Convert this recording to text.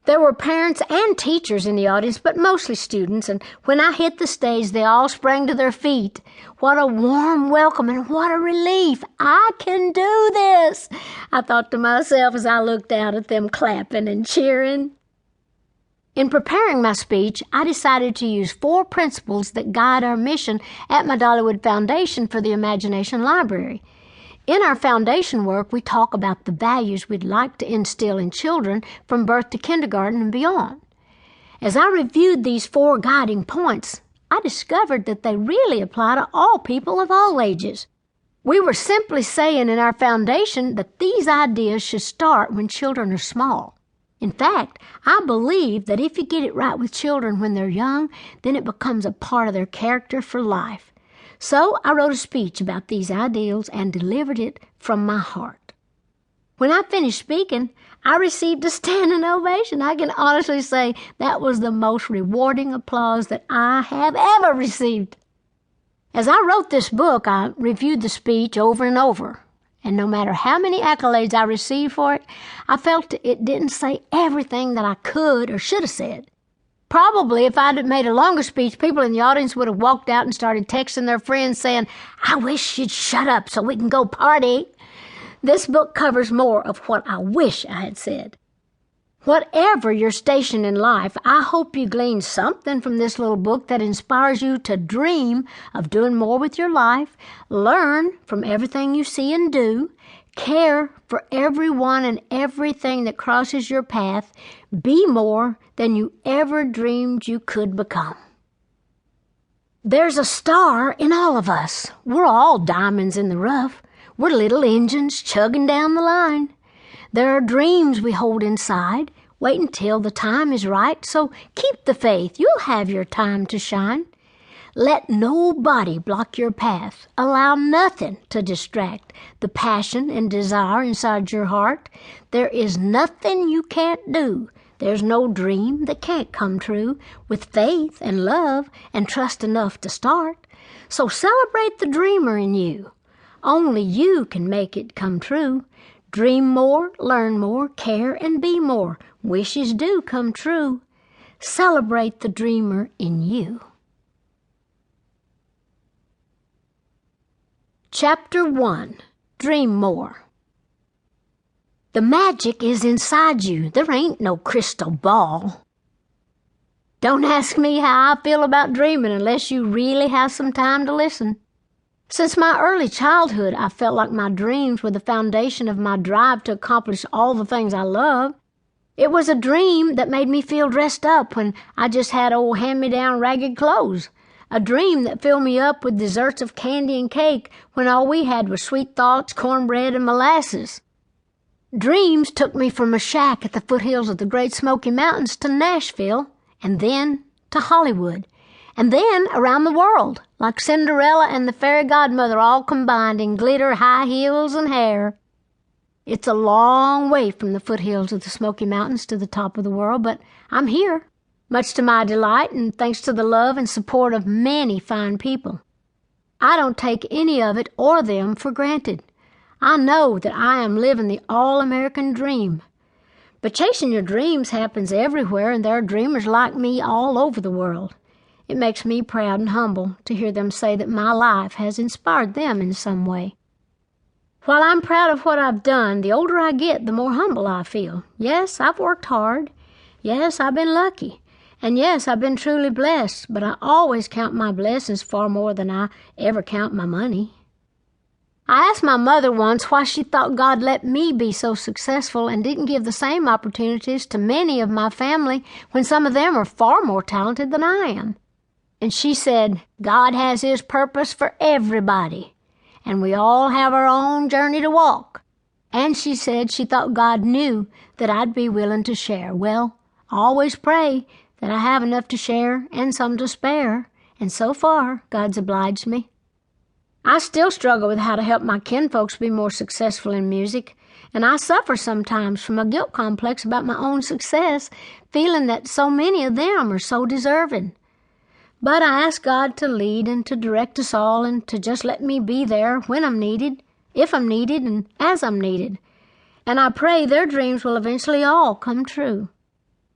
There were parents and teachers in the audience, but mostly students, and when I hit the stage, they all sprang to their feet. What a warm welcome and what a relief. I can do this, I thought to myself as I looked out at them clapping and cheering. In preparing my speech, I decided to use 4 principles that guide our mission at my Dollywood Foundation for the Imagination Library. In our foundation work, we talk about the values we'd like to instill in children from birth to kindergarten and beyond. As I reviewed these 4 guiding points, I discovered that they really apply to all people of all ages. We were simply saying in our foundation that these ideas should start when children are small. In fact, I believe that if you get it right with children when they're young, then it becomes a part of their character for life. So I wrote a speech about these ideals and delivered it from my heart. When I finished speaking, I received a standing ovation. I can honestly say that was the most rewarding applause that I have ever received. As I wrote this book, I reviewed the speech over and over. And no matter how many accolades I received for it, I felt it didn't say everything that I could or should have said. Probably if I'd made a longer speech, people in the audience would have walked out and started texting their friends saying, "I wish you'd shut up so we can go party." This book covers more of what I wish I had said. Whatever your station in life, I hope you glean something from this little book that inspires you to dream of doing more with your life, learn from everything you see and do, care for everyone and everything that crosses your path, be more than you ever dreamed you could become. There's a star in all of us. We're all diamonds in the rough. We're little engines chugging down the line. There are dreams we hold inside. Wait until the time is right, so keep the faith. You'll have your time to shine. Let nobody block your path. Allow nothing to distract the passion and desire inside your heart. There is nothing you can't do. There's no dream that can't come true with faith and love and trust enough to start. So celebrate the dreamer in you. Only you can make it come true. Dream more, learn more, care and be more. Wishes do come true. Celebrate the dreamer in you. Chapter 1. Dream More. The magic is inside you. There ain't no crystal ball. Don't ask me how I feel about dreaming unless you really have some time to listen. Since my early childhood, I felt like my dreams were the foundation of my drive to accomplish all the things I love. It was a dream that made me feel dressed up when I just had old hand-me-down ragged clothes. A dream that filled me up with desserts of candy and cake when all we had was sweet thoughts, cornbread, and molasses. Dreams took me from a shack at the foothills of the Great Smoky Mountains to Nashville, and then to Hollywood, and then around the world, like Cinderella and the fairy godmother all combined in glitter, high heels, and hair. It's a long way from the foothills of the Smoky Mountains to the top of the world, but I'm here, much to my delight and thanks to the love and support of many fine people. I don't take any of it or them for granted. I know that I am living the all-American dream. But chasing your dreams happens everywhere, and there are dreamers like me all over the world. It makes me proud and humble to hear them say that my life has inspired them in some way. While I'm proud of what I've done, the older I get, the more humble I feel. Yes, I've worked hard. Yes, I've been lucky. And yes, I've been truly blessed, but I always count my blessings far more than I ever count my money. I asked my mother once why she thought God let me be so successful and didn't give the same opportunities to many of my family when some of them are far more talented than I am. And she said, God has His purpose for everybody, and we all have our own journey to walk. And she said she thought God knew that I'd be willing to share. Well, I always pray that I have enough to share and some to spare, and so far, God's obliged me. I still struggle with how to help my kinfolks be more successful in music, and I suffer sometimes from a guilt complex about my own success, feeling that so many of them are so deserving. But I ask God to lead and to direct us all and to just let me be there when I'm needed, if I'm needed, and as I'm needed. And I pray their dreams will eventually all come true.